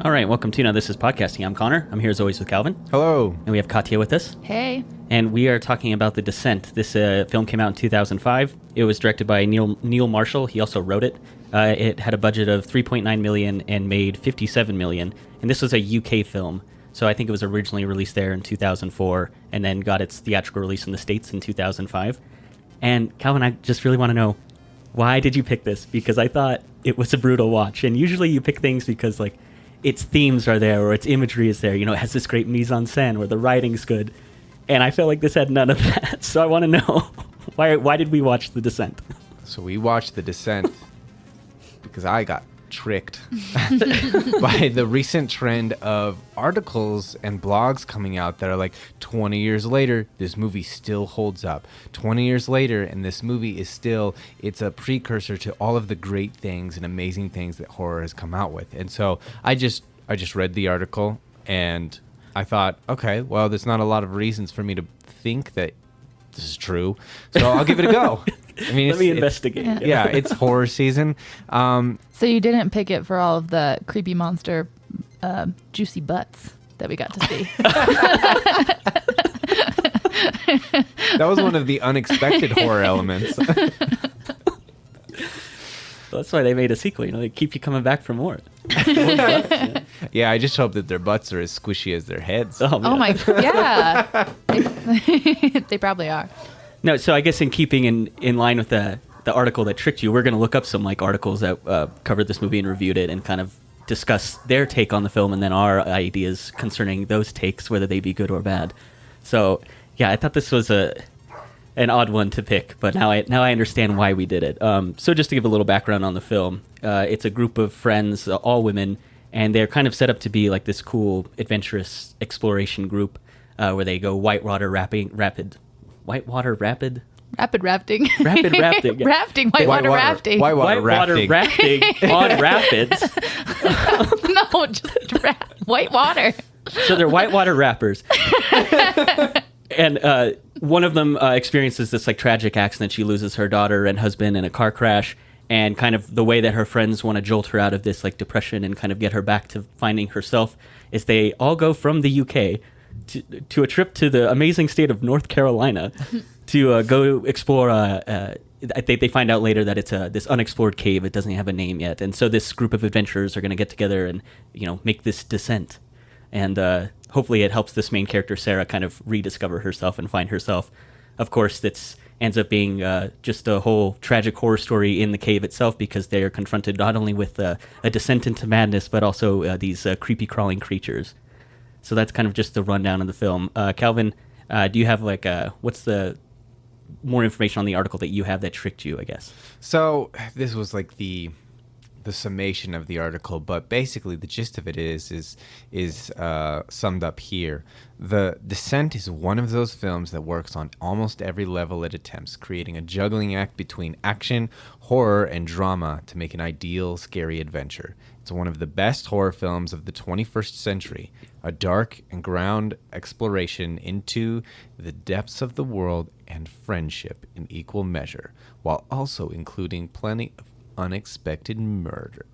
All right, welcome to Now This Is Podcasting. I'm Connor. I'm here as always with Calvin. Hello. And we have Katya with us. Hey. And we are talking about The Descent. This film came out in 2005. It was directed by Neil Marshall. He also wrote it. It had a budget of $3.9 million and made $57 million. And this was a UK film. So I think it was originally released there in 2004 and then got its theatrical release in the States in 2005. And Calvin, I just really want to know, why did you pick this? Because I thought it was a brutal watch. And usually you pick things because, like, its themes are there or its imagery is there. You know, it has this great mise-en-scène where the writing's good. And I felt like this had none of that. So I want to know, why did we watch The Descent? So we watched The Descent because I got tricked by the recent trend of articles and blogs coming out that are like, 20 years later, this movie still holds up. 20 years later, and this movie is still, it's a precursor to all of the great things and amazing things that horror has come out with. And so I just read the article and I thought, okay, well, there's not a lot of reasons for me to think that this is true, so I'll give it a go. I mean, Let me investigate. Yeah, it's horror season. So you didn't pick it for all of the creepy monster juicy butts that we got to see. That was one of the unexpected horror elements. That's why they made a sequel. You know, they keep you coming back for more. Yeah, I just hope that their butts are as squishy as their heads. Oh my, yeah. They probably are. No, so I guess in keeping in line with the article that tricked you, we're going to look up some like articles that covered this movie and reviewed it and kind of discuss their take on the film and then our ideas concerning those takes, whether they be good or bad. So, yeah, I thought this was an odd one to pick, but now I understand why we did it. So just to give a little background on the film, it's a group of friends, all women, and they're kind of set up to be like this cool, adventurous exploration group where they go whitewater rafting. Rapid rafting. Rapid rafting. Yeah. Rafting. Whitewater rafting. Whitewater rafting on rapids. No, just white water. So they're whitewater rappers. And one of them experiences this like tragic accident. She loses her daughter and husband in a car crash. And kind of the way that her friends want to jolt her out of this like depression and kind of get her back to finding herself is they all go from the UK to a trip to the amazing state of North Carolina to go explore. They find out later that it's this unexplored cave. It doesn't have a name yet. And so this group of adventurers are going to get together and, you know, make this descent. And hopefully it helps this main character, Sarah, kind of rediscover herself and find herself. Of course, that ends up being just a whole tragic horror story in the cave itself because they are confronted not only with a descent into madness, but also these creepy crawling creatures. So that's kind of just the rundown of the film. Calvin, do you have like what's the more information on the article that you have that tricked you, I guess? So this was like the summation of the article, but basically the gist of it is summed up here. The Descent is one of those films that works on almost every level it attempts, creating a juggling act between action, horror, and drama to make an ideal, scary adventure. It's one of the best horror films of the 21st century, a dark and ground exploration into the depths of the world and friendship in equal measure, while also including plenty of unexpected murder.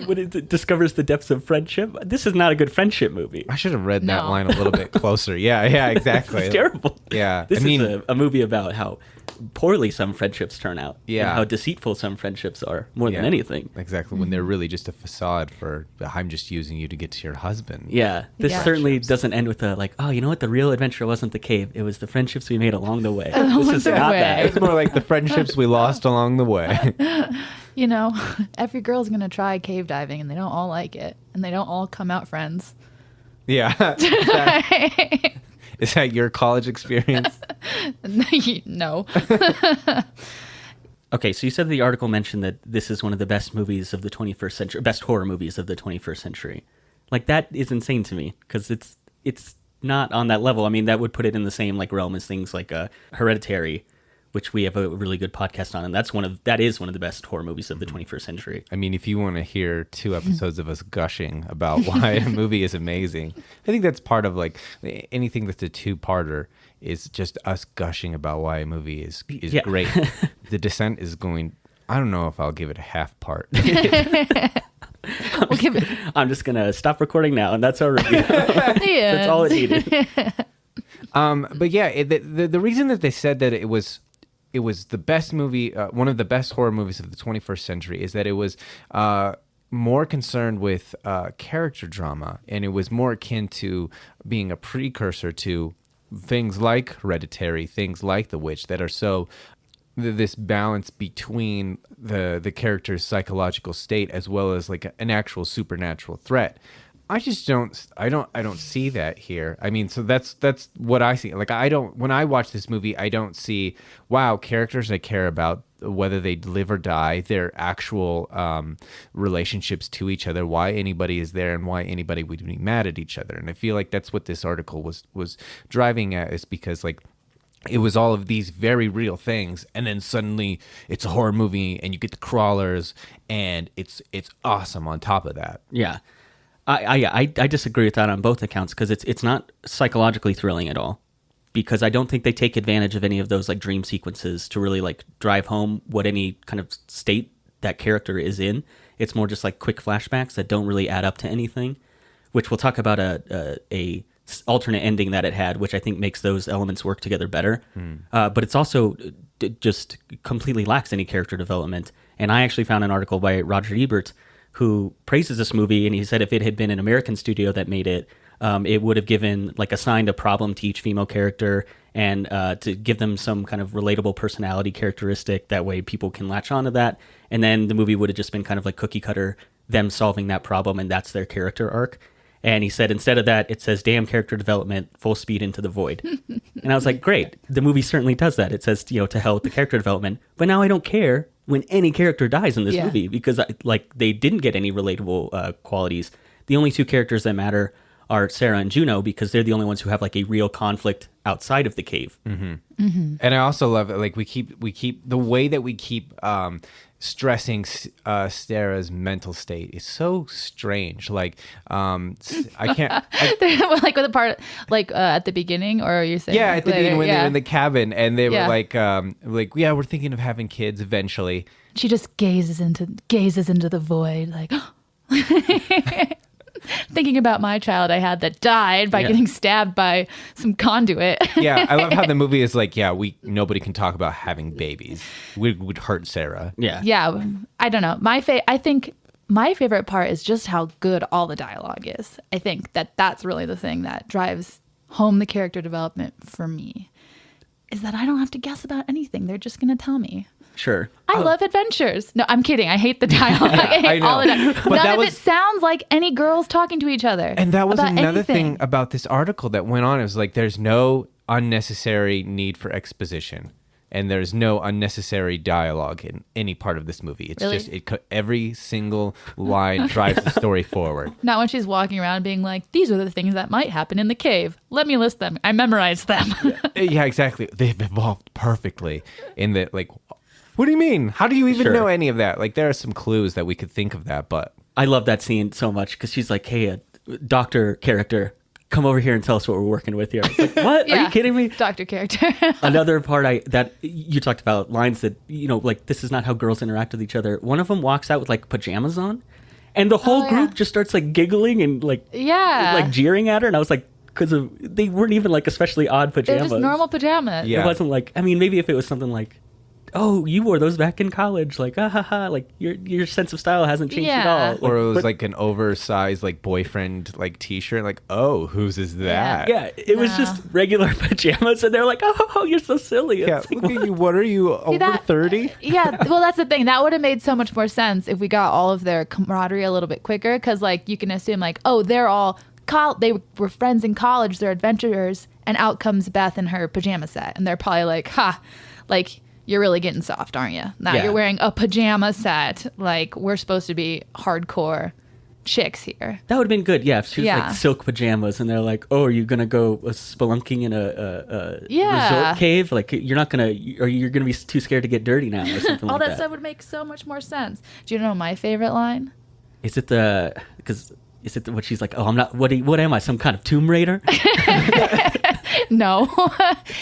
When it discovers the depths of friendship, this is not a good friendship movie. I should have read that line a little bit closer. Yeah, exactly. It's terrible. Yeah, this is a movie about how poorly some friendships turn out. Yeah, and how deceitful some friendships are more than anything. Exactly, when they're really just a facade for I'm just using you to get to your husband. Yeah, this certainly doesn't end with a like, oh, you know what? The real adventure wasn't the cave; it was the friendships we made along the way. This is not that. It's more like the friendships we lost along the way. You know, every girl's gonna try cave diving, and they don't all like it, and they don't all come out friends. Yeah. Is that your college experience? No. Okay, so you said the article mentioned that this is one of the best movies of the 21st century, best horror movies of the 21st century. Like, that is insane to me, because it's not on that level. I mean, that would put it in the same like realm as things like Hereditary, which we have a really good podcast on, and that is one of the best horror movies of the 21st century. I mean, if you want to hear 2 episodes of us gushing about why a movie is amazing, I think that's part of like anything that's a 2-parter is just us gushing about why a movie is great. The Descent is going. I don't know if I'll give it a half part. We'll give it. I'm just gonna stop recording now, and that's our review. Yeah. That's all it needed. But yeah, the reason that they said that it was the best movie, one of the best horror movies of the 21st century, is that it was more concerned with character drama, and it was more akin to being a precursor to things like Hereditary, things like The Witch, that are so this balance between the character's psychological state as well as like an actual supernatural threat. I just don't see that here. I mean, so that's what I see. Like, when I watch this movie, I don't see, wow, characters I care about, whether they live or die, their actual relationships to each other, why anybody is there and why anybody would be mad at each other. And I feel like that's what this article was driving at, is because like it was all of these very real things, and then suddenly it's a horror movie and you get the crawlers and it's awesome on top of that. Yeah. I disagree with that on both accounts, because it's not psychologically thrilling at all, because I don't think they take advantage of any of those like dream sequences to really like drive home what any kind of state that character is in. It's more just like quick flashbacks that don't really add up to anything, which we'll talk about a alternate ending that it had, which I think makes those elements work together better. But it's also just completely lacks any character development. And I actually found an article by Roger Ebert who praises this movie, and he said if it had been an American studio that made it, it would have assigned a problem to each female character, and to give them some kind of relatable personality characteristic. That way people can latch onto that. And then the movie would have just been kind of like cookie cutter, them solving that problem, and that's their character arc. And he said, instead of that, it says, damn character development, full speed into the void. And I was like, great. The movie certainly does that. It says, to hell with the character development. But now I don't care when any character dies in this movie, because they didn't get any relatable qualities. The only two characters that matter are Sarah and Juno, because they're the only ones who have like a real conflict outside of the cave. Mm-hmm. Mm-hmm. And I also love it. Like we keep the way that we keep stressing Sarah's mental state is so strange. Like I can't like with the part at the beginning, or are you saying at the beginning when they're in the cabin and they were like we're thinking of having kids eventually. She just gazes into the void, like thinking about my child I had that died by getting stabbed by some conduit. Yeah, I love how the movie is like, nobody can talk about having babies. We would hurt Sarah. Yeah, I don't know. I think my favorite part is just how good all the dialogue is. I think that's really the thing that drives home the character development for me, is that I don't have to guess about anything. They're just going to tell me. Sure. I love adventures. No, I'm kidding. I hate the dialogue. I hate all of it. None of it sounds like any girls talking to each other. And that was another thing about this article that went on. It was like, there's no unnecessary need for exposition, and there's no unnecessary dialogue in any part of this movie. It's just every single line drives the story forward. Not when she's walking around being like, these are the things that might happen in the cave. Let me list them. I memorized them. Yeah, exactly. They've evolved perfectly in the what do you mean? How do you even know any of that? Like, there are some clues that we could think of that, but I love that scene so much, because she's like, hey, a doctor character, come over here and tell us what we're working with here. It's like, what? Are you kidding me? Doctor character. Another part that you talked about, lines that, like, this is not how girls interact with each other. One of them walks out with like pajamas on, and the whole group just starts like giggling and like jeering at her. And I was like, because they weren't even like especially odd pajamas. They're just normal pajamas. Yeah. It wasn't like, I mean, maybe if it was something like, oh, you wore those back in college, like, like your sense of style hasn't changed at all. Or it was like an oversized like boyfriend like t-shirt, like, oh, whose is that? Yeah, it was just regular pajamas, and they're like, oh, you're so silly. Yeah, like, look at you. What are you, over 30? Yeah, well, that's the thing. That would have made so much more sense if we got all of their camaraderie a little bit quicker, because like you can assume like, oh, they're all they were friends in college, they're adventurers, and out comes Beth in her pajama set, and they're probably like, like, you're really getting soft, aren't you? Now you're wearing a pajama set. Like, we're supposed to be hardcore chicks here. That would have been good, if she was like silk pajamas, and they're like, oh, are you going to go spelunking in a resort cave? Like, you're not going to, or you're going to be too scared to get dirty now, or something all like that. All that stuff would make so much more sense. Do you know my favorite line? Is it what she's like, oh, I'm not, what am I, some kind of Tomb Raider? No.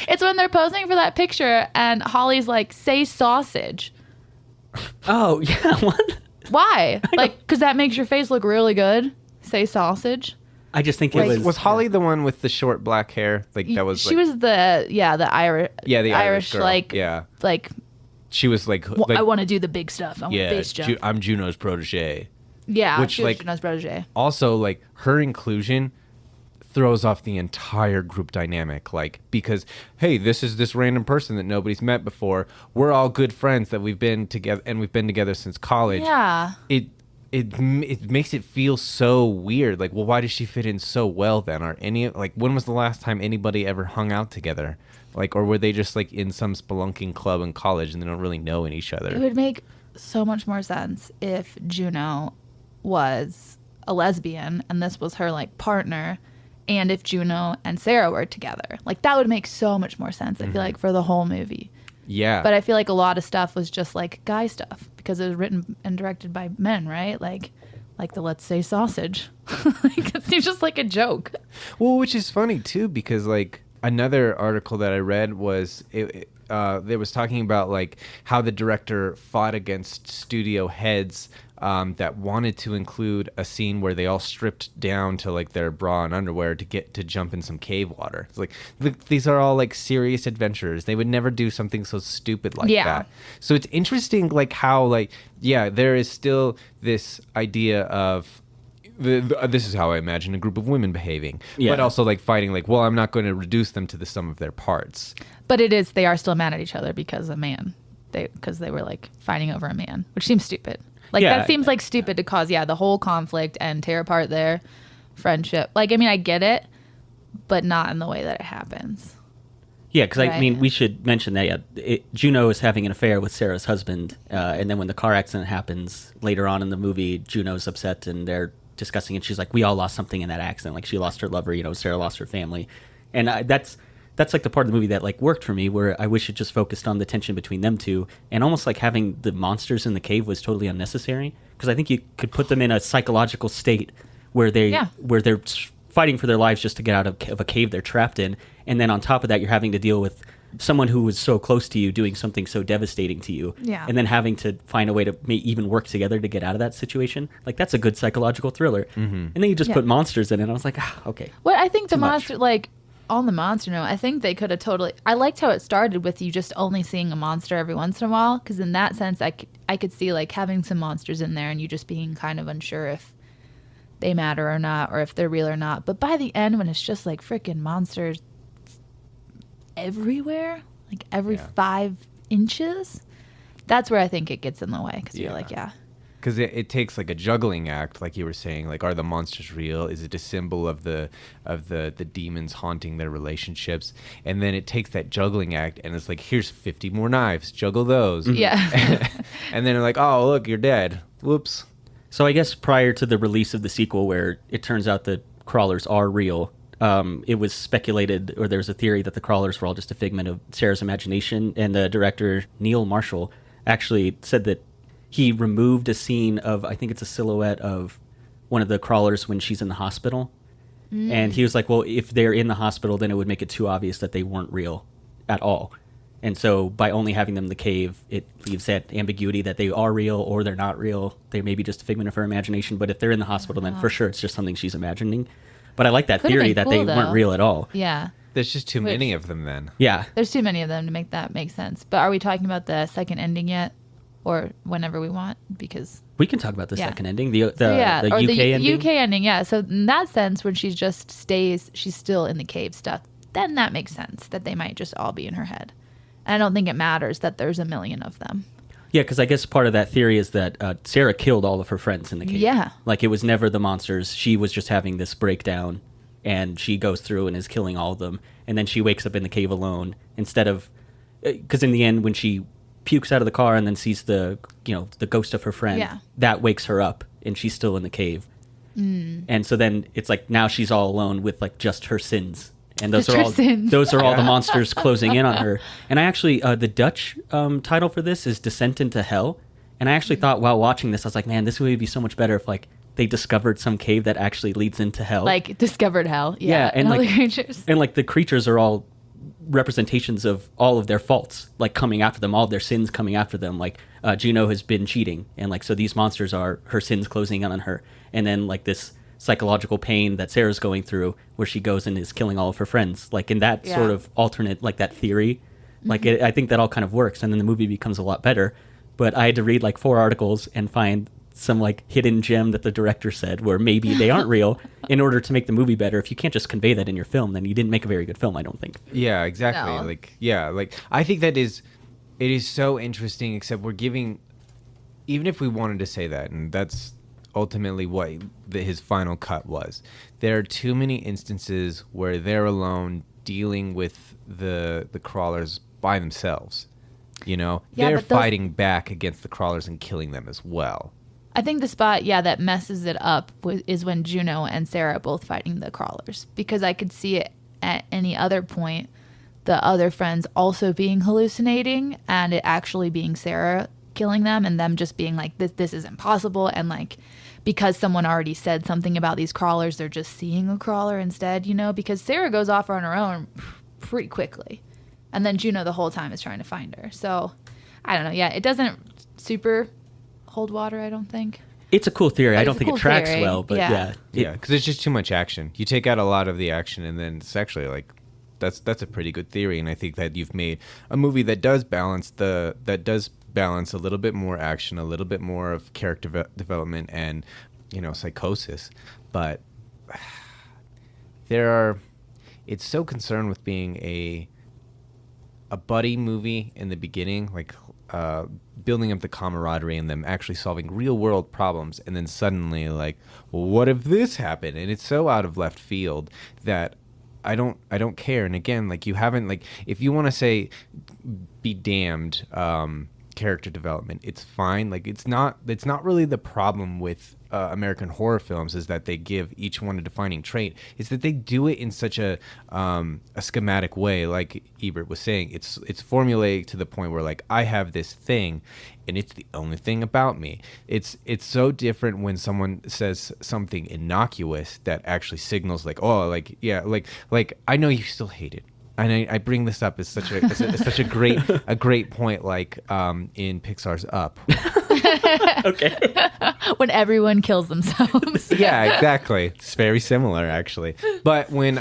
It's when they're posing for that picture and Holly's like, say sausage. Oh, yeah, what? Why? Like, because that makes your face look really good. Say sausage. I just think Like- it was. Was Holly the one with the short black hair? Like that was. She like, was the Irish. Yeah, the Irish girl. like Yeah. like. She was like. Well, like I want to do the big stuff. I want base jump. I'm Juno's protege. Yeah, which, she was like- Juno's protege. Also, like her inclusion throws off the entire group dynamic. Like because hey, this is this random person that nobody's met before. We're all good friends that we've been together and we've been together since college. Yeah. It makes it feel so weird. Like, well, why does she fit in so well then? Are any like when was the last time anybody ever hung out together? Like, or were they just like in some spelunking club in college and they don't really know each other? It would make so much more sense if Juno was a lesbian and this was her like partner, and if Juno and Sarah were together. Like that would make so much more sense. I feel like for the whole movie. Yeah. But I feel like a lot of stuff was just like guy stuff because it was written and directed by men, right? Like the let's say sausage. Like it seems just like a joke. Well, which is funny too, because like another article that I read was they was talking about like how the director fought against studio heads that wanted to include a scene where they all stripped down to like their bra and underwear to get to jump in some cave water. It's like these are all like serious adventures. They would never do something so stupid like Yeah. that. So it's interesting like how like yeah, there is still this idea of this is how I imagine a group of women behaving, Yeah. but also like fighting like, well, I'm not going to reduce them to the sum of their parts. But they are still mad at each other because a man. Because they were like fighting over a man, which seems stupid. Like Yeah. that seems like stupid to cause the whole conflict and tear apart their friendship. Like I mean I get it, but not in the way that it happens. Yeah, because I Right. mean, we should mention that Juno is having an affair with Sarah's husband, and then when the car accident happens later on in the movie, Juno's upset and they're discussing it. She's like, "We all lost something in that accident. Like she lost her lover, Sarah lost her family," and that's like the part of the movie that like worked for me, where I wish it just focused on the tension between them two, and almost like having the monsters in the cave was totally unnecessary, because I think you could put them in a psychological state where they're fighting for their lives just to get out of a cave they're trapped in, and then on top of that you're having to deal with someone who was so close to you doing something so devastating to you, Yeah. and then having to find a way to even work together to get out of that situation. Like that's a good psychological thriller. And then you just Yeah. put monsters in it, and I was like, okay. Well, I think the Too much. monster, like, on the monster note, I think they could have totally. I liked how it started with you just only seeing a monster every once in a while, because in that sense, I could see like having some monsters in there and you just being kind of unsure if they matter or not, or if they're real or not. But by the end, when it's just like freaking monsters everywhere, like every 5 inches, that's where I think it gets in the way, because you're like, Because it takes like a juggling act, like you were saying. Like, are the monsters real? Is it a symbol of the demons haunting their relationships? And then it takes that juggling act, and it's like, here's 50 more knives. Juggle those. yeah. And then they're like, oh, look, you're dead. Whoops. So I guess prior to the release of the sequel, where it turns out that crawlers are real, it was speculated, or there's a theory that the crawlers were all just a figment of Sarah's imagination. And the director, Neil Marshall, actually said that he removed a scene of, I think it's a silhouette of one of the crawlers when she's in the hospital. And he was like, well, if they're in the hospital, then it would make it too obvious that they weren't real at all. And so by only having them in the cave, it leaves that ambiguity that they are real or they're not real. They may be just a figment of her imagination. But if they're in the hospital, then for sure it's just something she's imagining. But I like that Could've theory been that they cool, weren't though. real at all. Yeah. There's just too many of them then. Yeah. There's too many of them to make that make sense. But are we talking about the second ending yet? Or whenever we want? Because We can talk about the Yeah. second ending, the or UK the ending. UK ending, yeah. So in that sense, when she just stays, she's still in the cave stuck, then that makes sense that they might just all be in her head. And I don't think it matters that there's a million of them. Yeah, because I guess part of that theory is that Sarah killed all of her friends in the cave. Yeah. Like, it was never the monsters. She was just having this breakdown, and she goes through and is killing all of them. And then she wakes up in the cave alone instead of... Because in the end, when she pukes out of the car and then sees the ghost of her friend, Yeah. that wakes her up, and she's still in the cave. And so then it's like now she's all alone with, like, just her sins. And those Just are her all sins. those are all the monsters closing in on her. And I actually the Dutch title for this is Descent into Hell. And I actually thought while watching this, I was like, man, this would be so much better if like they discovered some cave that actually leads into hell. Like discovered hell. Yeah, and all like- the creatures. And like the creatures are all representations of all of their faults, like coming after them, all of their sins coming after them. Like Juno has been cheating, and like so these monsters are her sins closing in on her, and then like this psychological pain that Sarah's going through, where she goes and is killing all of her friends. Like in that sort of alternate, like that theory, like I think that all kind of works, and then the movie becomes a lot better. But I had to read like 4 articles and find some like hidden gem that the director said where maybe they aren't real in order to make the movie better. If you can't just convey that in your film, then you didn't make a very good film, I don't think. Yeah, exactly. No. Like I think it is so interesting, except we're giving, even if we wanted to say that, and that's ultimately what his final cut was, there are too many instances where they're alone dealing with the crawlers by themselves. You know, they're fighting back against the crawlers and killing them as well. I think the spot, that messes it up is when Juno and Sarah are both fighting the crawlers, because I could see it at any other point, the other friends also being hallucinating and it actually being Sarah killing them, and them just being like, this is impossible, and like because someone already said something about these crawlers, they're just seeing a crawler instead, because Sarah goes off on her own pretty quickly, and then Juno the whole time is trying to find her. So I don't know. Yeah, it doesn't super hold water, I don't think. It's a cool theory. But I don't think it tracks well, but yeah, because it's just too much action. You take out a lot of the action, and then it's actually like that's a pretty good theory. And I think that you've made a movie that does balance a little bit more action, a little bit more of character development, and psychosis. But it's so concerned with being a buddy movie in the beginning, like building up the camaraderie and them actually solving real world problems, and then suddenly like, well, what if this happened? And it's so out of left field that I don't care. And again, like, you haven't, like, if you want to say be damned character development, it's fine. Like, it's not really the problem with American horror films is that they give each one a defining trait. It's that they do it in such a schematic way, like Ebert was saying. It's formulaic to the point where, like, I have this thing and it's the only thing about me. It's so different when someone says something innocuous that actually signals like, oh, like, yeah, like I know you still hate it. And I bring this up as such a great point, like in Pixar's Up. Okay. When everyone kills themselves. Yeah, exactly. It's very similar, actually. But when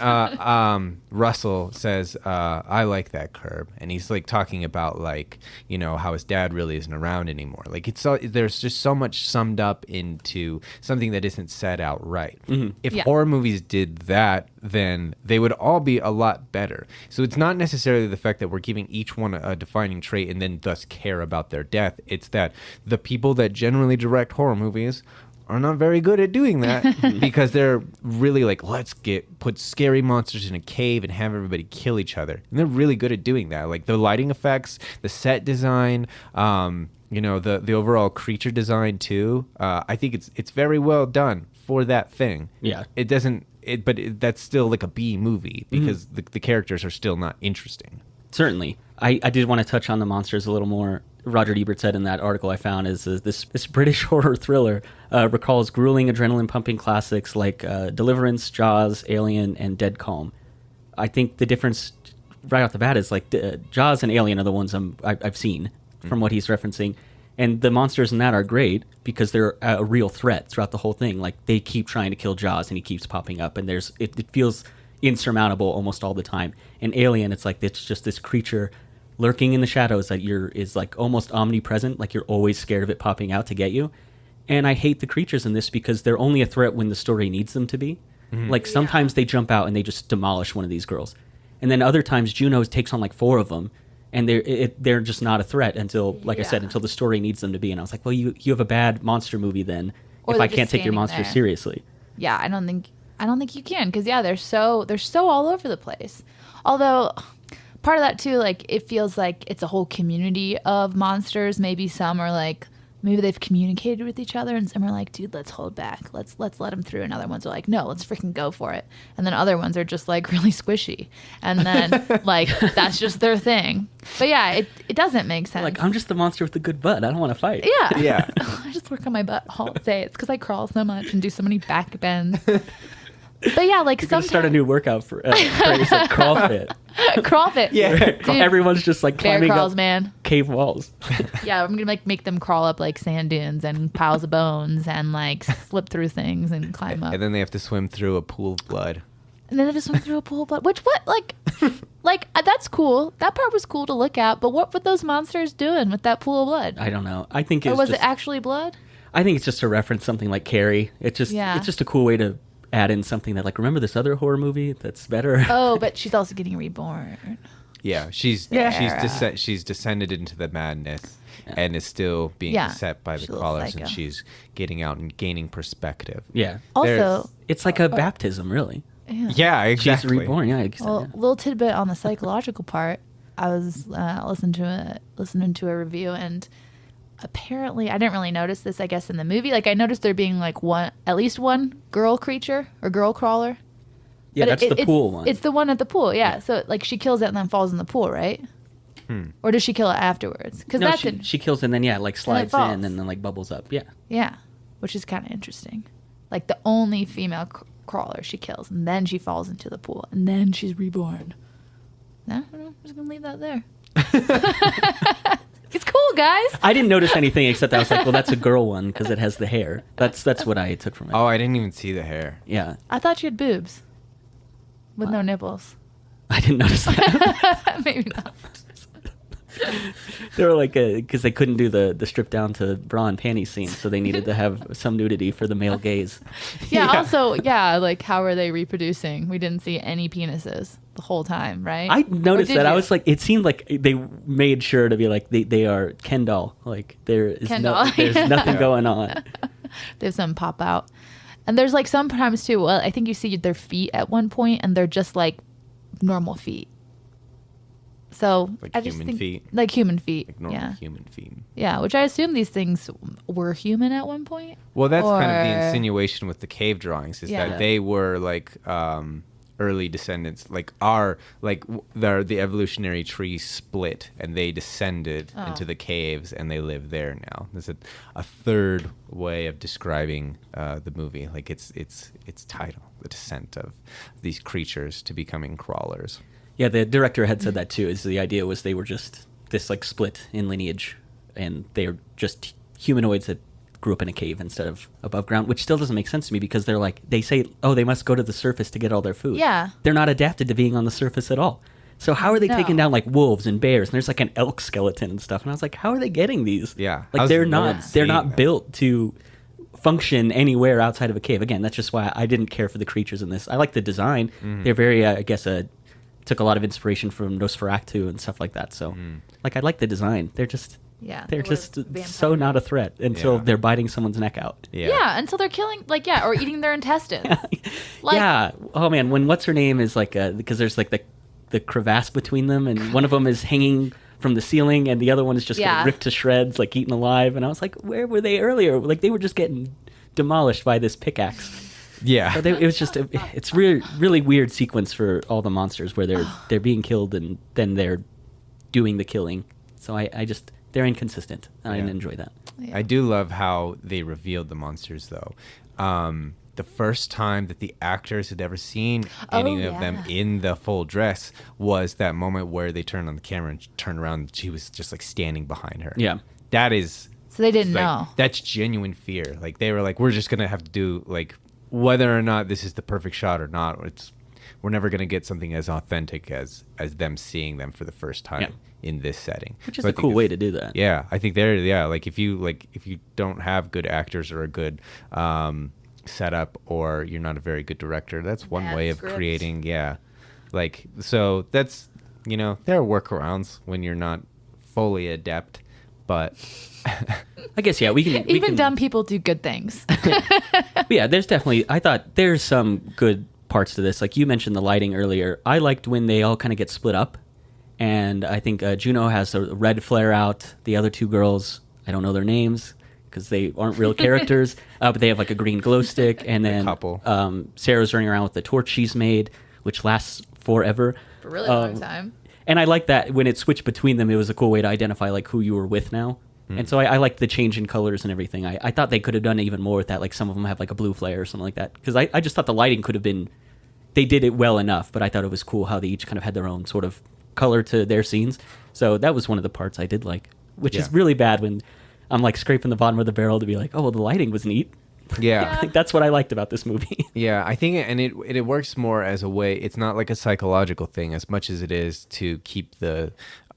Russell says, I like that curb, and he's like talking about, like, how his dad really isn't around anymore. Like, there's just so much summed up into something that isn't said outright. Mm-hmm. If horror movies did that, then they would all be a lot better. So it's not necessarily the fact that we're giving each one a defining trait and then thus care about their death. It's that the people that generally direct horror movies are not very good at doing that because they're really like, let's put scary monsters in a cave and have everybody kill each other. And they're really good at doing that. Like the lighting effects, the set design, the overall creature design too. I think it's very well done for that thing. Yeah. It doesn't. But that's still like a B movie because the characters are still not interesting. Certainly. I did want to touch on the monsters a little more. Roger Ebert said in that article I found is this British horror thriller recalls grueling adrenaline-pumping classics like Deliverance, Jaws, Alien, and Dead Calm. I think the difference right off the bat is like Jaws and Alien are the ones I've seen from what he's referencing. And the monsters in that are great because they're a real threat throughout the whole thing. Like, they keep trying to kill Jaws and he keeps popping up, and it feels insurmountable almost all the time. In Alien, it's like it's just this creature lurking in the shadows that is like almost omnipresent, like you're always scared of it popping out to get you. And I hate the creatures in this because they're only a threat when the story needs them to be. Mm-hmm. Like, sometimes they jump out and they just demolish one of these girls. And then other times Juno takes on like 4 of them. And they're just not a threat until, like I said, until the story needs them to be. And I was like, well, you have a bad monster movie then if I can't take your monsters seriously. Yeah, I don't think you can, because they're so all over the place. Although part of that too, like, it feels like it's a whole community of monsters. Maybe some are like, maybe they've communicated with each other, and some are like, dude, let's hold back. Let's let them through. And other ones are like, no, let's freaking go for it. And then other ones are just like really squishy. And then like, that's just their thing. But yeah, it doesn't make sense. Like, I'm just the monster with the good butt. I don't want to fight. Yeah. Yeah. I just work on my butt all day. It's because I crawl so much and do so many back bends. But yeah, like You're gonna sometimes start a new workout for phrase like crawl fit. crawl fit. Yeah. Dude, Everyone's just like bear climbing crawls, up man. cave walls. Yeah, I'm gonna like make them crawl up like sand dunes and piles of bones and like slip through things and climb up. And then they have to swim through a pool of blood. And then they just went through a pool of blood. Which what like that's cool. That part was cool to look at. But what were those monsters doing with that pool of blood? I don't know. I think Or it's was just, it actually blood? I think it's just to reference something like Carrie. It's just a cool way to add in something that, like, remember this other horror movie that's better? Oh, but she's also getting reborn. Yeah, she's descended into the madness and is still being beset by the She looks crawlers, like and she's getting out and gaining perspective. Yeah. Also, It's like a baptism, really. Yeah, exactly. She's reborn. Yeah. well, little tidbit on the psychological part. I was listening to a review, and apparently I didn't really notice this, I guess, in the movie. Like, I noticed there being like at least one girl creature or girl crawler. Yeah, But that's the pool one. It's the one at the pool, yeah. So like she kills it and then falls in the pool, right? Or does she kill it afterwards? Because no, that's she kills and then like slides falls. in and then like bubbles up. Yeah. yeah, which is kind of interesting. Like the only female crawler she kills, and then she falls into the pool, and then she's reborn. No, I don't know. I'm just gonna leave that there. It's cool, guys. I didn't notice anything except I was like, well, that's a girl one because it has the hair. That's what I took from it. Oh, I didn't even see the hair. Yeah. I thought she had boobs with no nipples. I didn't notice that. Maybe not. They were like, because they couldn't do the strip down to bra and panties scene, so they needed to have some nudity for the male gaze. Yeah, also, like, how are they reproducing? We didn't see any penises the whole time, right? I noticed Or did that. I you? was like, it seemed like they made sure to be like, they are Ken doll. Like, there's Ken doll, yeah. nothing going on. There's some pop out. And there's like sometimes too, well, I think you see their feet at one point and they're just like normal feet. So Like I just human think, feet? like human feet. Like normal Yeah. human feet. Yeah, which I assume these things were human at one point. Well, that's kind of Or- the insinuation with the cave drawings, is Yeah. that they were like early descendants, like the evolutionary tree split and they descended Oh. into the caves and they live there now. There's a third way of describing the movie, like its title, the descent of these creatures to becoming crawlers. Yeah, the director had said that too. Is the idea was they were just this like split in lineage, and they're just humanoids that grew up in a cave instead of above ground, which still doesn't make sense to me because they're like, they say, oh, they must go to the surface to get all their food. Yeah. They're not adapted to being on the surface at all. So how are they No. taking down like wolves and bears? And there's like an elk skeleton and stuff. And I was like, how are they getting these? Yeah. Like How's they're no one not seeing them? built to function anywhere outside of a cave. Again, that's just why I didn't care for the creatures in this. I like the design. They're very, I guess, took a lot of inspiration from Nosferatu and stuff like that. So like, I like the design. They're just, Yeah. they're they were just vampire. so not a threat until Yeah. they're biting someone's neck out. Yeah, until they're killing, like, yeah, or eating their intestines. Like- yeah. Oh man, when what's her name is like, because there's like the crevasse between them, and one of them is hanging from the ceiling, and the other one is just Yeah. getting ripped to shreds, like eaten alive. And I was like, where were they earlier? Like they were just getting demolished by this pickaxe. Yeah. But it was just it's really weird sequence for all the monsters where they're being killed and then they're doing the killing. So I just they're inconsistent. I didn't enjoy that. Yeah. I do love how they revealed the monsters, though. The first time that the actors had ever seen any of them yeah. in the full dress was that moment where they turned on the camera and turned around and she was just like standing behind her. Yeah. That is So they didn't like, know. that's genuine fear. Like they were like, we're just gonna have to do like whether or not this is the perfect shot or not. We're never gonna get something as authentic as them seeing them for the first time in this setting. Which is So I a think cool it's- way to do that. Yeah, I think like if you don't have good actors or a good setup, or you're not a very good director, that's one Bad way of script. creating. Yeah, like so that's there are workarounds when you're not fully adept, but I guess we can Even dumb people do good things. But yeah, there's definitely. I thought there's some good parts to this. Like you mentioned the lighting earlier. I liked when they all kind of get split up, and I think Juno has a red flare out. The other two girls, I don't know their names because they aren't real characters, but they have like a green glow stick, and then couple. Sarah's running around with the torch she's made, which lasts forever. For a really long time. And I like that when it switched between them, it was a cool way to identify like who you were with now. And so I liked the change in colors and everything. I thought they could have done even more with that. Like some of them have like a blue flare or something like that. Because I just thought the lighting could have been, they did it well enough, but I thought it was cool how they each kind of had their own sort of color to their scenes. So that was one of the parts I did like, which is really bad when I'm like scraping the bottom of the barrel to be like, oh, well, the lighting was neat. Yeah. Like, that's what I liked about this movie. Yeah, I think, and it works more as a way. It's not like a psychological thing as much as it is to keep the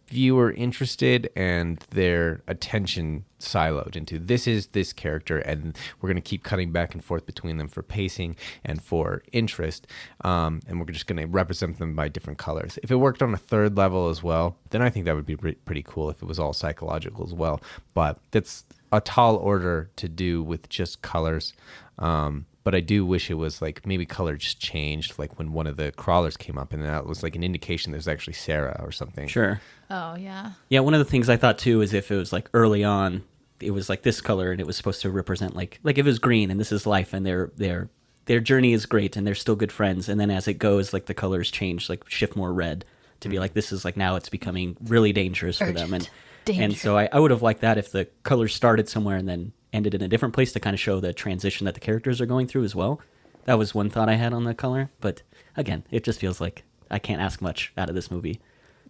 viewer interested and their attention siloed into this is this character, and we're going to keep cutting back and forth between them for pacing and for interest, and we're just going to represent them by different colors. If it worked on a third level as well, then I think that would be pretty cool if it was all psychological as well. But that's a tall order to do with just colors. But I do wish it was like maybe color just changed, like when one of the crawlers came up and that was like an indication there's actually Sarah or something. Sure. Oh, yeah. Yeah, one of the things I thought too is if it was like early on, it was like this color and it was supposed to represent like if it was green and this is life and their journey is great and they're still good friends, and then as it goes, like the colors change, like shift more red to be like this is like now it's becoming really dangerous for them, and so I would have liked that if the colors started somewhere and then ended in a different place to kind of show the transition that the characters are going through as well. That was one thought I had on the color, but again, it just feels like I can't ask much out of this movie.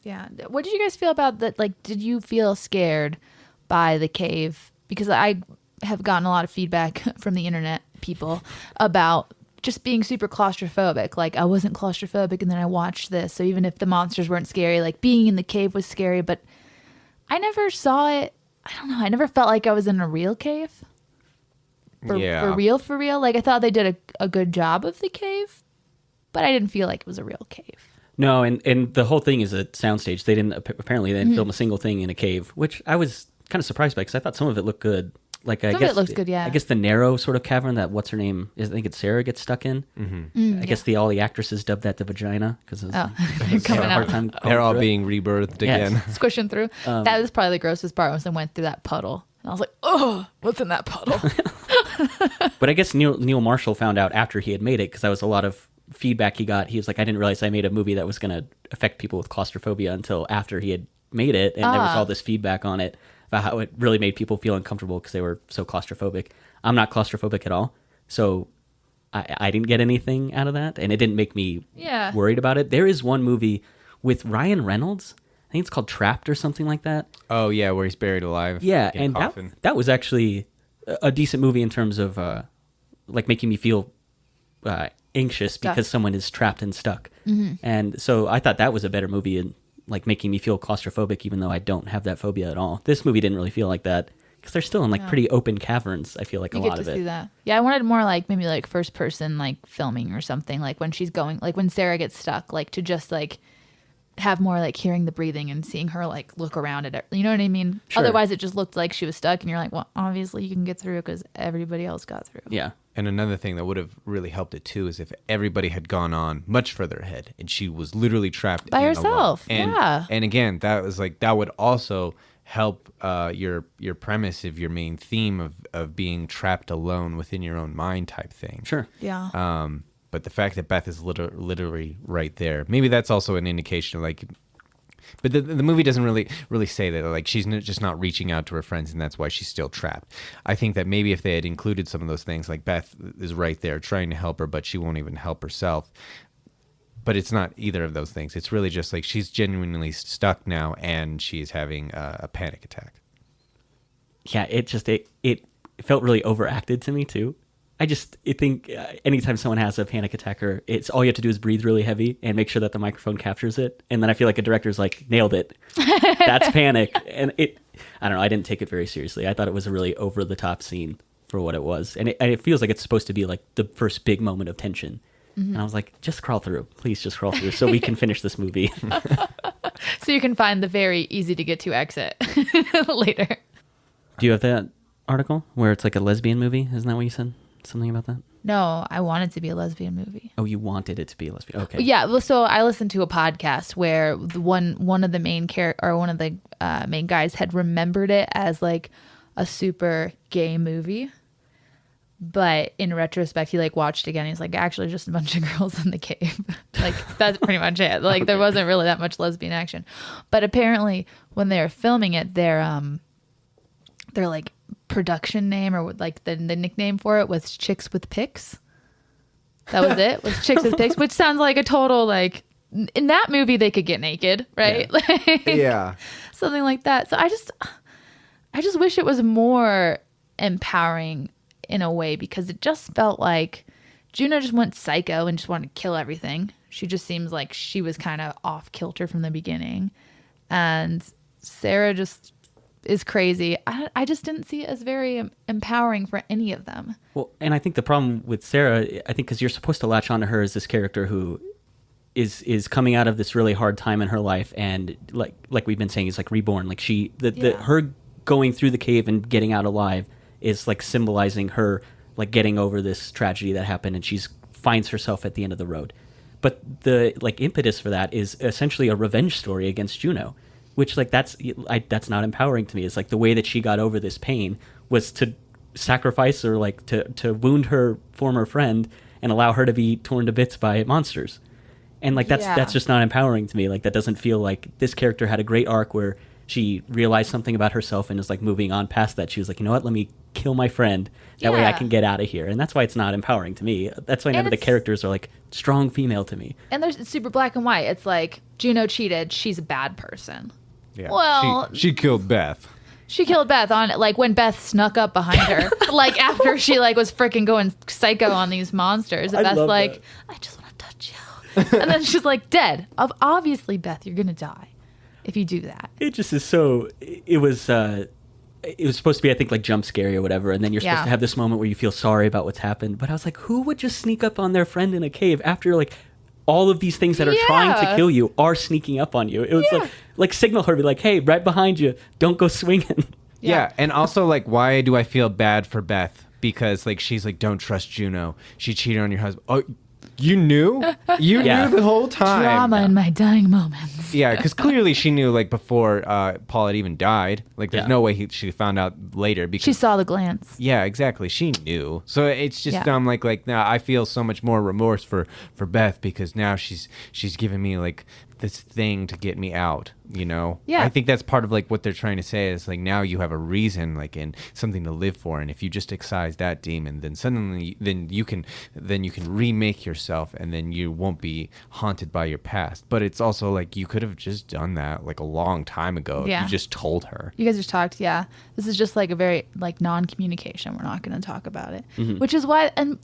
Yeah. What did you guys feel about that? Like, did you feel scared by the cave? Because I have gotten a lot of feedback from the internet people about just being super claustrophobic. Like, I wasn't claustrophobic and then I watched this. So even if the monsters weren't scary, like being in the cave was scary, but I never saw it. I don't know. I never felt like I was in a real cave. For real. Like, I thought they did a good job of the cave, but I didn't feel like it was a real cave. No, and the whole thing is a soundstage. They didn't film a single thing in a cave, which I was kind of surprised by because I thought some of it looked good. Like I Some guess of it looks good, yeah. I guess the narrow sort of cavern that what's her name is, I think it's Sarah, gets stuck in. Mm-hmm. I guess all the actresses dubbed that the vagina because They're coming out. They're all being rebirthed again. Squishing through. That was probably the grossest part was I went through that puddle. And I was like, oh, what's in that puddle? But I guess Neil Marshall found out after he had made it because that was a lot of feedback he got. He was like, I didn't realize I made a movie that was going to affect people with claustrophobia until after he had made it, and there was all this feedback on it about how it really made people feel uncomfortable because they were so claustrophobic. I'm not claustrophobic at all, so I didn't get anything out of that, and it didn't make me worried about it. There is one movie with Ryan Reynolds, I think it's called Trapped or something like that. Oh yeah, where he's buried alive. Yeah, in a and coffin. that was actually a decent movie in terms of like making me feel anxious because someone is trapped and stuck. Mm-hmm. And so I thought that was a better movie in like making me feel claustrophobic, even though I don't have that phobia at all. This movie didn't really feel like that because they're still in like pretty open caverns. I feel like a lot of it. You get to see that. Yeah, I wanted more like maybe like first person like filming or something, like when she's going, like when Sarah gets stuck, like to just like have more like hearing the breathing and seeing her like look around at it. You know what I mean? Sure. Otherwise, it just looked like she was stuck, and you're like, well, obviously you can get through because everybody else got through. Yeah. And another thing that would have really helped it too is if everybody had gone on much further ahead and she was literally trapped by herself. And again, that was like that would also help your premise of your main theme of being trapped alone within your own mind type thing. Sure. Yeah. But the fact that Beth is literally right there, maybe that's also an indication of like. But the movie doesn't really say that. Like, she's just not reaching out to her friends, and that's why she's still trapped. I think that maybe if they had included some of those things, like Beth is right there trying to help her, but she won't even help herself. But it's not either of those things. It's really just like she's genuinely stuck now, and she's having a panic attack. Yeah, it felt really overacted to me, too. I think anytime someone has a panic attack, it's all you have to do is breathe really heavy and make sure that the microphone captures it. And then I feel like a director's like, nailed it. That's panic. And I don't know, I didn't take it very seriously. I thought it was a really over the top scene for what it was. And it feels like it's supposed to be like the first big moment of tension. Mm-hmm. And I was like, just crawl through. Please just crawl through so we can finish this movie. So you can find the very easy to get to exit later. Do you have that article where it's like a lesbian movie? Isn't that what you said? Something about that? No, I want it to be a lesbian movie. Oh, you wanted it to be a lesbian? Okay. Yeah, well, so I listened to a podcast where one of the main one of the main guys had remembered it as like a super gay movie, but in retrospect, he like watched again. He's like, actually, just a bunch of girls in the cave. Like that's pretty much it. Like there wasn't really that much lesbian action, but apparently when they were filming it, their like production name or like the nickname for it was Chicks with Pics. That was it. Was Chicks with Pics, which sounds like a total like in that movie they could get naked, right? Yeah. Like, Yeah. something like that. So I just wish it was more empowering in a way, because it just felt like Juno just went psycho and just wanted to kill everything. She just seems like she was kind of off kilter from the beginning, and Sarah just is crazy. I just didn't see it as very empowering for any of them. Well, and I think the problem with Sarah, I think, because you're supposed to latch onto her as this character who is coming out of this really hard time in her life, and like we've been saying, is like reborn. Like her going through the cave and getting out alive is like symbolizing her like getting over this tragedy that happened, and she's finds herself at the end of the road. But the like impetus for that is essentially a revenge story against Juno, which like that's not empowering to me. It's like the way that she got over this pain was to sacrifice or like to wound her former friend and allow her to be torn to bits by monsters. And like that's just not empowering to me. Like that doesn't feel like this character had a great arc where she realized something about herself and is like moving on past that. She was like, you know what, let me kill my friend. That way I can get out of here. And that's why it's not empowering to me. That's why none of the characters are like strong female to me. And it's super black and white. It's like Juno cheated. She's a bad person. Yeah. Well, she killed Beth. She killed Beth on like when Beth snuck up behind her, like after she like was freaking going psycho on these monsters. And Beth's like, I just want to touch you. And then she's like, dead. Obviously, Beth, you're going to die if you do that. It just is so, it was supposed to be, I think, like jump scary or whatever. And then you're supposed to have this moment where you feel sorry about what's happened. But I was like, who would just sneak up on their friend in a cave after like all of these things that are trying to kill you are sneaking up on you? It was like signal her, be like, hey, right behind you, don't go swinging. Yeah. And also like, why do I feel bad for Beth? Because like, she's like, don't trust Juno. She cheated on your husband. Oh, you knew? You knew the whole time. Drama in my dying moments. Yeah, because clearly she knew like before Paul had even died. Like there's no way she found out later. Because she saw the glance. Yeah, exactly. She knew. So it's just dumb. Like now I feel so much more remorse for Beth, because now she's giving me like this thing to get me out, you know? Yeah. I think that's part of like what they're trying to say is like now you have a reason, like, and something to live for. And if you just excise that demon, then suddenly then you can remake yourself, and then you won't be haunted by your past. But it's also like you could have just done that like a long time ago. Yeah. You just told her. You guys just talked, This is just like a very like non-communication. We're not going to talk about it. Mm-hmm. Which is why, and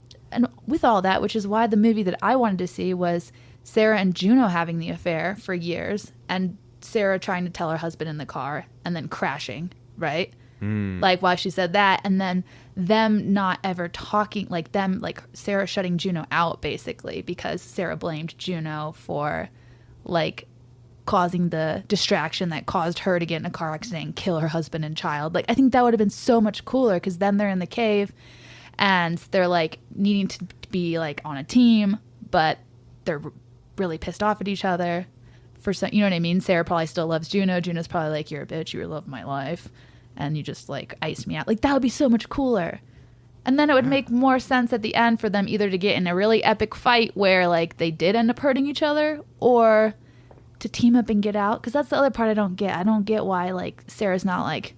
with all that, which is why the movie that I wanted to see was Sarah and Juno having the affair for years, and Sarah trying to tell her husband in the car and then crashing, right? Like while she said that, and then them not ever talking, like them, like Sarah shutting Juno out basically because Sarah blamed Juno for like causing the distraction that caused her to get in a car accident and kill her husband and child. Like I think that would have been so much cooler, because then they're in the cave and they're like needing to be like on a team, but they're really pissed off at each other for some, you know what I mean? Sarah probably still loves Juno. Juno's probably like, you're a bitch, you're the love of my life, and you just like iced me out. Like that would be so much cooler. And then it would make more sense at the end for them either to get in a really epic fight where like they did end up hurting each other, or to team up and get out. Because that's the other part I don't get. I don't get why like Sarah's not like,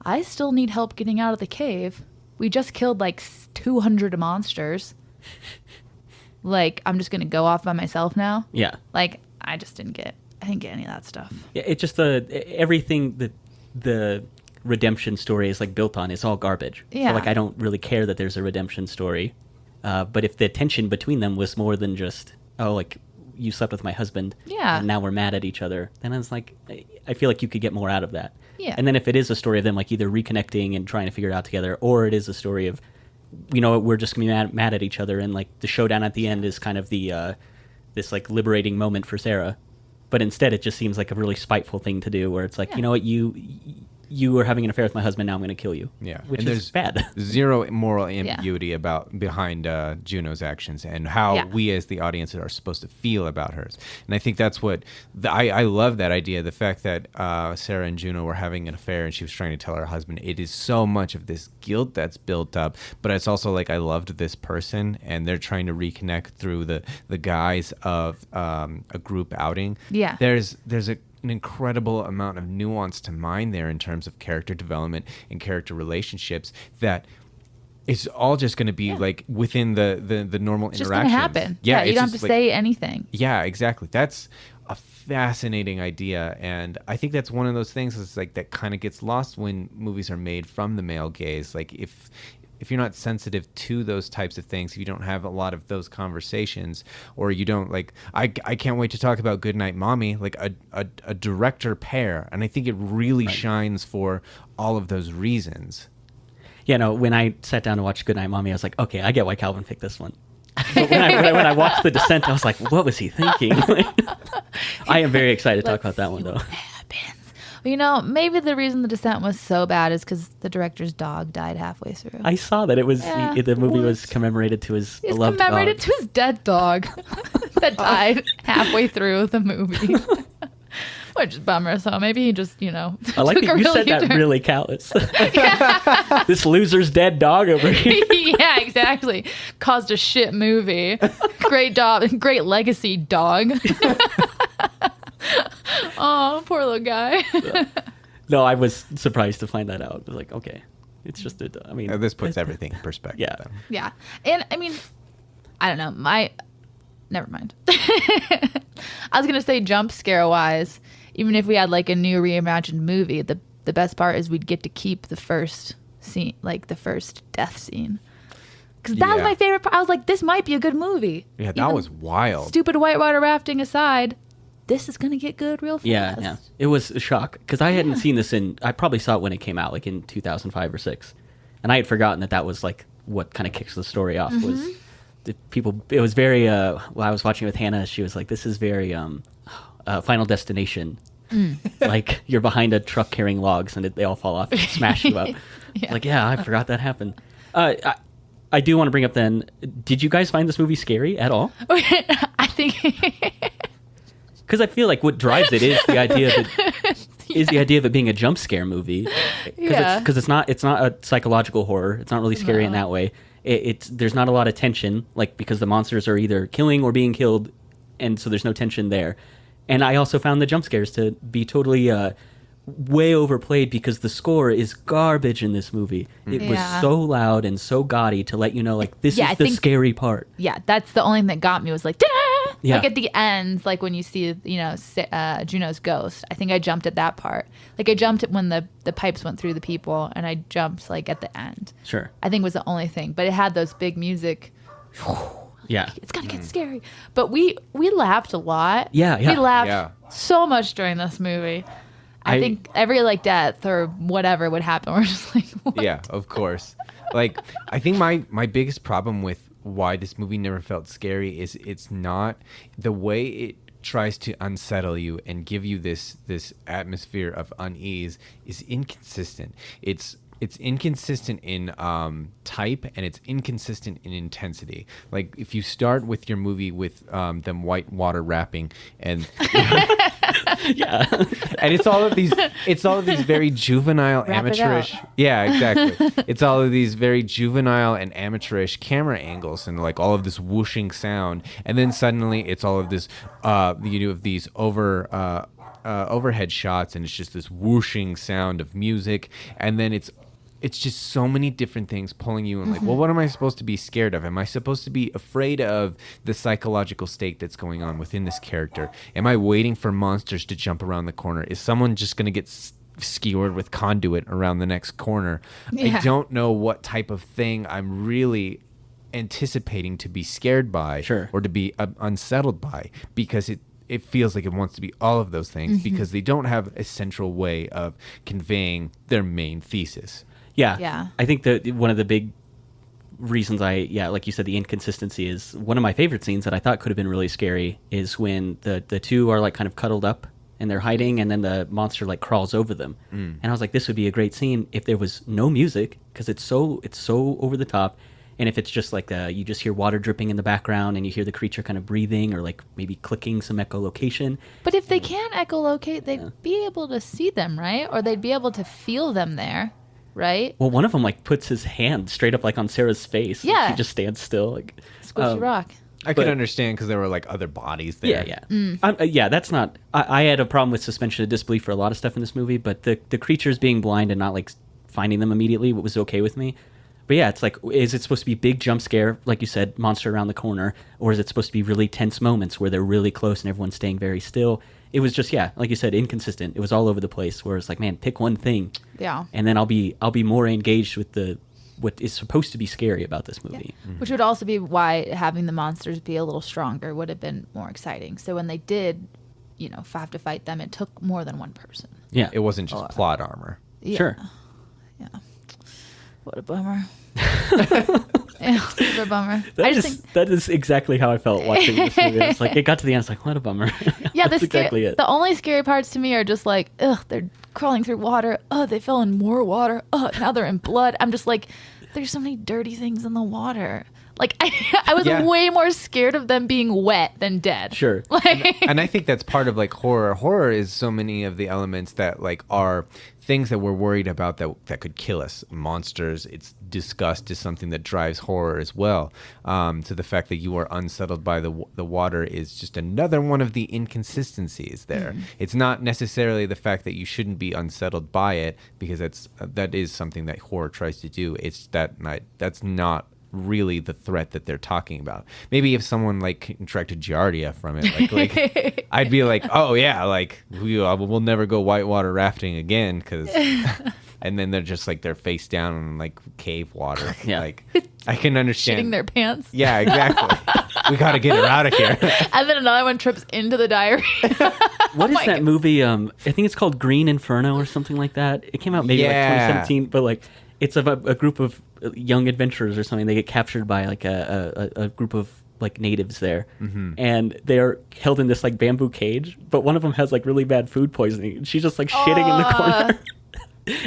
I still need help getting out of the cave. We just killed like 200 monsters. Like, I'm just going to go off by myself now. Yeah. Like, I didn't get any of that stuff. Yeah, it's just everything that the redemption story is like built on is all garbage. Yeah. So, like, I don't really care that there's a redemption story. But if the tension between them was more than just, oh, like, you slept with my husband, and now we're mad at each other, then I was like, I feel like you could get more out of that. Yeah. And then if it is a story of them, like, either reconnecting and trying to figure it out together, or it is a story of, you know, we're just gonna be mad at each other, and like the showdown at the end is kind of the this like liberating moment for Sarah, but instead it just seems like a really spiteful thing to do, where it's like, you know what, you were having an affair with my husband, now I'm going to kill you. Yeah, which and is bad. Zero moral ambiguity behind Juno's actions, and how we as the audience are supposed to feel about hers. And I think that's what I love, that idea, the fact that Sarah and Juno were having an affair and she was trying to tell her husband. It is so much of this guilt that's built up, but it's also like, I loved this person, and they're trying to reconnect through the guise of a group outing. Yeah, there's a an incredible amount of nuance to mine there in terms of character development and character relationships that it's all just going to be like within the normal It's just interactions. going to happen. Yeah, you don't have to say anything. Yeah, exactly. That's a fascinating idea, and I think that's one of those things that's like that kind of gets lost when movies are made from the male gaze. Like if you're not sensitive to those types of things, if you don't have a lot of those conversations, or you don't like, I can't wait to talk about Goodnight Mommy, like a director pair, and I think it really shines for all of those reasons. Yeah, no, when I sat down to watch Goodnight Mommy, I was like, okay, I get why Calvin picked this one. But when I watched The Descent, I was like, what was he thinking? I am very excited to talk about that one, though. Well, maybe the reason The Descent was so bad is because the director's dog died halfway through. I saw that it was the movie was commemorated to his beloved dog. Commemorated to his dead dog that died halfway through the movie. Which is a bummer. So maybe he just, I like that you said that really callous. This loser's dead dog over here. Yeah, exactly. Caused a shit movie. Great dog. Great legacy dog. Oh, poor little guy. No, I was surprised to find that out. I was like, okay, it's just this puts everything in perspective. Yeah. Then. Yeah. And I don't know. Never mind. I was going to say jump scare wise, even if we had like a new reimagined movie, the best part is we'd get to keep the first scene, like the first death scene. Because that was my favorite part. I was like, this might be a good movie. Yeah, that was wild. Stupid whitewater rafting aside, this is going to get good real fast. Yeah. It was a shock because I hadn't seen this I probably saw it when it came out, like in 2005 or 6. And I had forgotten that was like what kind of kicks the story off was the people. It was very, while I was watching it with Hannah, she was like, this is very Final Destination. Like you're behind a truck carrying logs and they all fall off and smash you up. Like, I forgot that happened. I do want to bring up then, did you guys find this movie scary at all? I think... Because I feel like what drives it is the idea of it being a jump scare movie. Because it's not a psychological horror. It's not really scary in that way. There's not a lot of tension, like because the monsters are either killing or being killed, and so there's no tension there. And I also found the jump scares to be totally way overplayed because the score is garbage in this movie. It was so loud and so gaudy to let you know, like, this is the scary part. Yeah, that's the only thing that got me was like, ta-da! Yeah. Like at the end, like when you see, Juno's ghost. I think I jumped at that part. Like I jumped at when the pipes went through the people, and I jumped like at the end. Sure. I think was the only thing, but it had those big music. Yeah. It's gonna get scary. But we laughed a lot. Yeah. We laughed so much during this movie. I think every like death or whatever would happen. We're just like, what? Yeah, of course. Like, I think my biggest problem with why this movie never felt scary is it's not the way it tries to unsettle you and give you this atmosphere of unease is inconsistent. It's inconsistent in type, and it's inconsistent in intensity. Like if you start with your movie with them white water rapping and and it's all of these very juvenile amateurish. Yeah, exactly. It's all of these very juvenile and amateurish camera angles and like all of this whooshing sound, and then suddenly it's all of this of these overhead shots, and it's just this whooshing sound of music, and then it's just so many different things pulling you in. Like, well, what am I supposed to be scared of? Am I supposed to be afraid of the psychological state that's going on within this character? Am I waiting for monsters to jump around the corner? Is someone just going to get skewered with conduit around the next corner? I don't know what type of thing I'm really anticipating to be scared by or to be unsettled by, because it feels like it wants to be all of those things because they don't have a central way of conveying their main thesis. Yeah. I think that one of the big reasons like you said, the inconsistency is one of my favorite scenes that I thought could have been really scary is when the two are like kind of cuddled up and they're hiding, and then the monster like crawls over them. And I was like, this would be a great scene if there was no music, because it's so over the top. And if it's just like you just hear water dripping in the background and you hear the creature kind of breathing or like maybe clicking some echolocation. But if they can't echolocate, they'd be able to see them, right? Or they'd be able to feel them there, right? Well, one of them like puts his hand straight up like on Sarah's face. Yeah. She just stands still. Like Squishy rock. I could understand because there were like other bodies Yeah, there. yeah. Yeah, that's not... I had a problem with suspension of disbelief for a lot of stuff in this movie, but the creatures being blind and not like finding them immediately was okay with me. But yeah, it's like, is it supposed to be big jump scare, like you said, monster around the corner, or is it supposed to be really tense moments where they're really close and everyone's staying very still? It was just, yeah, like you said, inconsistent. It was all over the place. Where it's like, man, pick one thing, and then I'll be more engaged with what is supposed to be scary about this movie. Yeah. Which would also be why having the monsters be a little stronger would have been more exciting. So when they did, have to fight them, it took more than one person. Yeah, It wasn't just plot armor. Yeah. Sure. Yeah. What a bummer. Yeah, super bummer. That is exactly how I felt watching this movie. It's like, it got to the end, it's like, what a bummer. Yeah, That's exactly it. The only scary parts to me are just like, ugh, they're crawling through water. Oh, they fell in more water. Oh, now they're in blood. I'm just like, there's so many dirty things in the water. Like, I was way more scared of them being wet than dead. Sure. And I think that's part of like horror. Horror is so many of the elements that like are things that we're worried about that could kill us. Monsters, it's disgust is something that drives horror as well. To the fact that you are unsettled by the water is just another one of the inconsistencies there. It's not necessarily the fact that you shouldn't be unsettled by it, because that is something that horror tries to do. It's that's not really the threat that they're talking about. Maybe if someone like contracted giardia from it, like I'd be like, oh yeah, like we'll never go whitewater rafting again, because and then they're just like they're face down in like cave water. Yeah. Like I can understand Shitting their pants. Yeah, exactly. We got to get her out of here. And then another one trips into the diary. What is that movie? I think it's called Green Inferno or something like that. It came out maybe like 2017, but like it's of a group of young adventurers or something. They get captured by like a group of like natives there, and they're held in this like bamboo cage, but one of them has like really bad food poisoning, and she's just like shitting in the corner.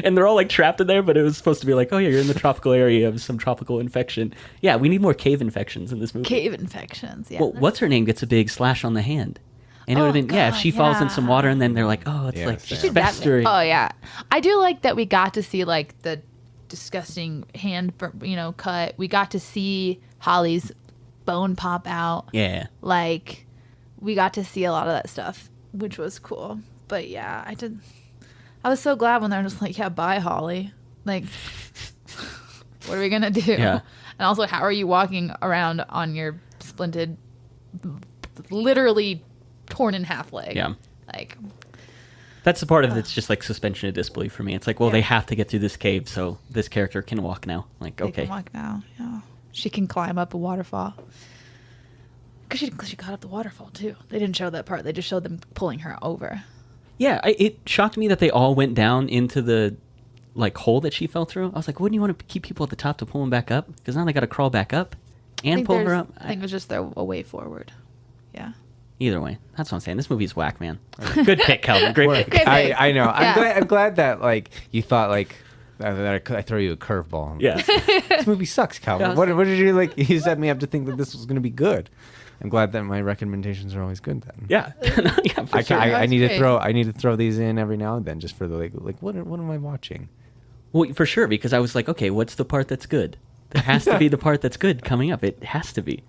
And they're all like trapped in there, but it was supposed to be like, oh yeah, you're in the tropical area of some tropical infection. Yeah, we need more cave infections in this movie. Cave infections, yeah. Well, what's her name gets a big slash on the hand. And it would have been, if she falls in some water and then they're like, oh, it's like Sam. festering. Oh yeah, I do like that we got to see like the disgusting hand, cut. We got to see Holly's bone pop out. Yeah. Like, we got to see a lot of that stuff, which was cool. But yeah, I was so glad when they were just like, yeah, bye, Holly. Like, what are we gonna do? Yeah. And also, how are you walking around on your splinted, literally torn in half leg? Yeah. Like, That's the part of it's just like suspension of disbelief for me. It's like, well, they have to get through this cave, so this character can walk now. Like, they okay. can walk now. Yeah. She can climb up a waterfall. Because she got up the waterfall, too. They didn't show that part. They just showed them pulling her over. Yeah, it shocked me that they all went down into the like hole that she fell through. I was like, wouldn't you want to keep people at the top to pull them back up? Because now they got to crawl back up and pull her up. I think it was just a way forward. Yeah. Either way, that's what I'm saying. This movie's whack, man. Good pick, Calvin. Great pick. Good pick. I know. Yeah. I'm glad that like you thought like that I throw you a curveball. Yeah. This movie sucks, Calvin. Yeah. What did you like? You set me up to think that this was going to be good. I'm glad that my recommendations are always good then. Yeah. Yeah, for sure. I need That's to throw these in every now and then just for the like what am I watching? Well, for sure, because I was like, okay, what's the part that's good? There has to be the part that's good coming up. It has to be.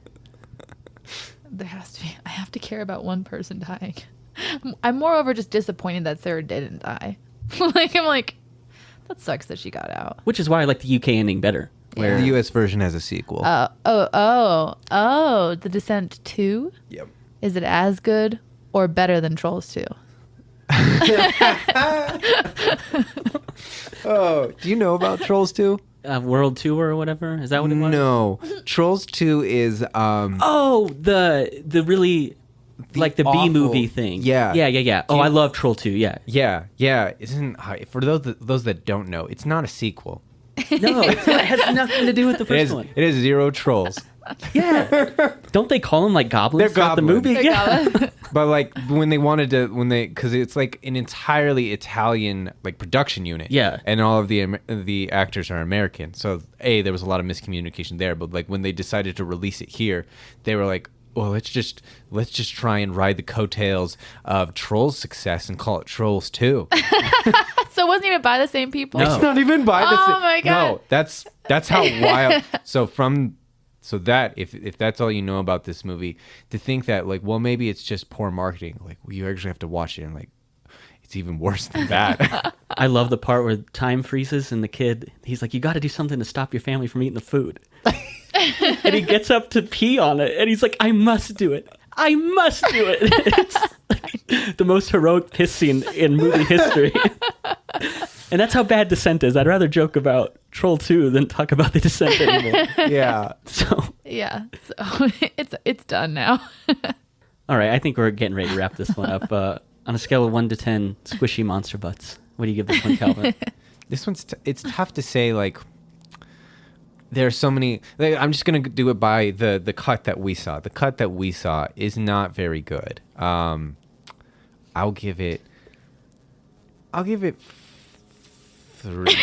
There has to be. I have to care about one person dying. I'm moreover just disappointed that Sarah didn't die. I'm like, that sucks that she got out. Which is why I like the UK ending better. Where The U.S. version has a sequel. The Descent 2? Yep. Is it as good or better than Trolls 2? Oh, do you know about Trolls 2? World Tour or whatever? Is that what it was? No. Trolls 2 is Oh, the really like the awful- B-movie thing. Yeah. Yeah. Oh, I love Troll 2, yeah. Yeah. Isn't for those that don't know, it's not a sequel. No, it has nothing to do with the It first is one. it is zero trolls. Yeah. Don't they call them like goblins They're throughout the goblins. movie? Yeah. But like because it's like an entirely Italian like production unit. Yeah. And all of the actors are American. So there was a lot of miscommunication there. But like when they decided to release it here, they were like, well, let's just try and ride the coattails of Trolls' success and call it Trolls 2. So it wasn't even by the same people? No. It's not even by the Oh my God. No, that's how wild. So from So that if that's all you know about this movie, to think that like, well, maybe it's just poor marketing. Like, well, you actually have to watch it, and like, it's even worse than that. I love the part where time freezes and the kid, he's like, you got to do something to stop your family from eating the food. And he gets up to pee on it, and he's like, I must do it. I must do it. It's like the most heroic piss scene in movie history. And that's how bad Descent is. I'd rather joke about Troll 2 than talk about The Descent anymore. Yeah. So, Yeah. So it's done now. all right, I think we're getting ready to wrap this one up. On a scale of 1 to 10, squishy monster butts, what do you give this one, Calvin? This one's it's tough to say. Like, there are so many. Like, I'm just gonna do it by the cut that we saw. The cut that we saw is not very good. I'll give it 3.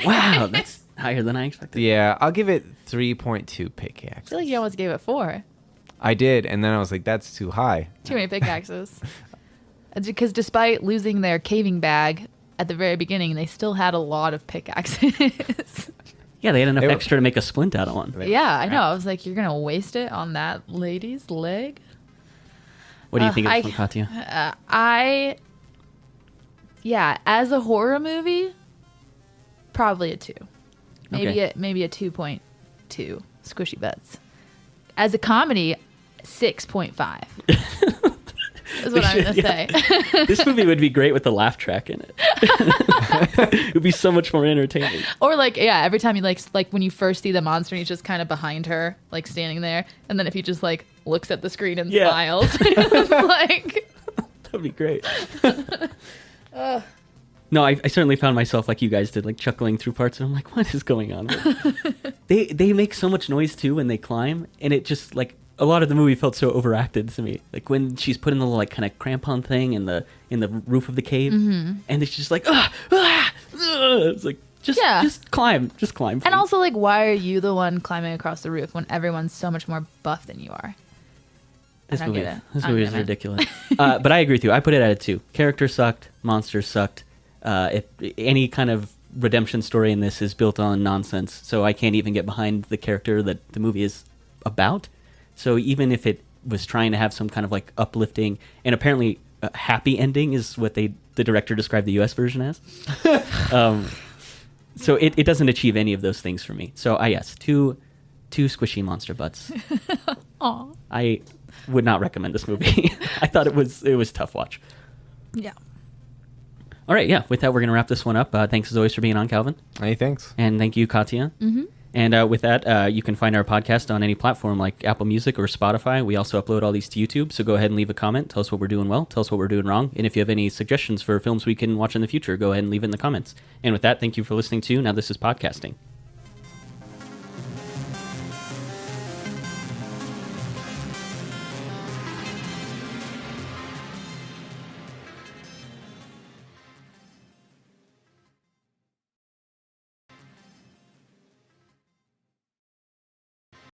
Wow, that's higher than I expected. Yeah, I'll give it 3.2 pickaxes. I feel like you almost gave it 4. I did, and then I was like, that's too high. Too many pickaxes. Because despite losing their caving bag at the very beginning, they still had a lot of pickaxes. Yeah, they had enough They were- extra to make a splint out of one. Yeah, I know. I was like, you're going to waste it on that lady's leg? What do you think of this one, Katya? Yeah, as a horror movie, probably a 2. Okay. Maybe a 2.2 squishy butts. As a comedy, 6.5. Is what I'm going to say. This movie would be great with the laugh track in it. It would be so much more entertaining. Or like, yeah, every time you like when you first see the monster and he's just kind of behind her, like standing there, and then if he just like looks at the screen and Yeah. smiles, it's like, That would be great. No, I certainly found myself like you guys did, like chuckling through parts, and I'm like, what is going on? They make so much noise too when they climb, and it just like a lot of the movie felt so overacted to me. Like when she's putting the little like kind of crampon thing in the roof of the cave, and it's just like it's like just climb, and please. also like, why are you the one climbing across the roof when everyone's so much more buff than you are? This I don't movie, get it. this I don't movie is get it. ridiculous. But I agree with you. I put it at a 2. Characters sucked. Monsters sucked. If any kind of redemption story in this is built on nonsense, so I can't even get behind the character that the movie is about. So even if it was trying to have some kind of like uplifting and apparently a happy ending is what the director described the U.S. version as. So it doesn't achieve any of those things for me. So yes, two squishy monster butts. Aw. I would not recommend this movie. I thought it was a tough watch. Yeah. All right, yeah. With that, we're going to wrap this one up. Thanks as always for being on, Calvin. Hey, thanks. And thank you, Katya. Mm-hmm. And with that, you can find our podcast on any platform like Apple Music or Spotify. We also upload all these to YouTube, so go ahead and leave a comment. Tell us what we're doing well. Tell us what we're doing wrong. And if you have any suggestions for films we can watch in the future, go ahead and leave it in the comments. And with that, thank you for listening to Now This Is Podcasting.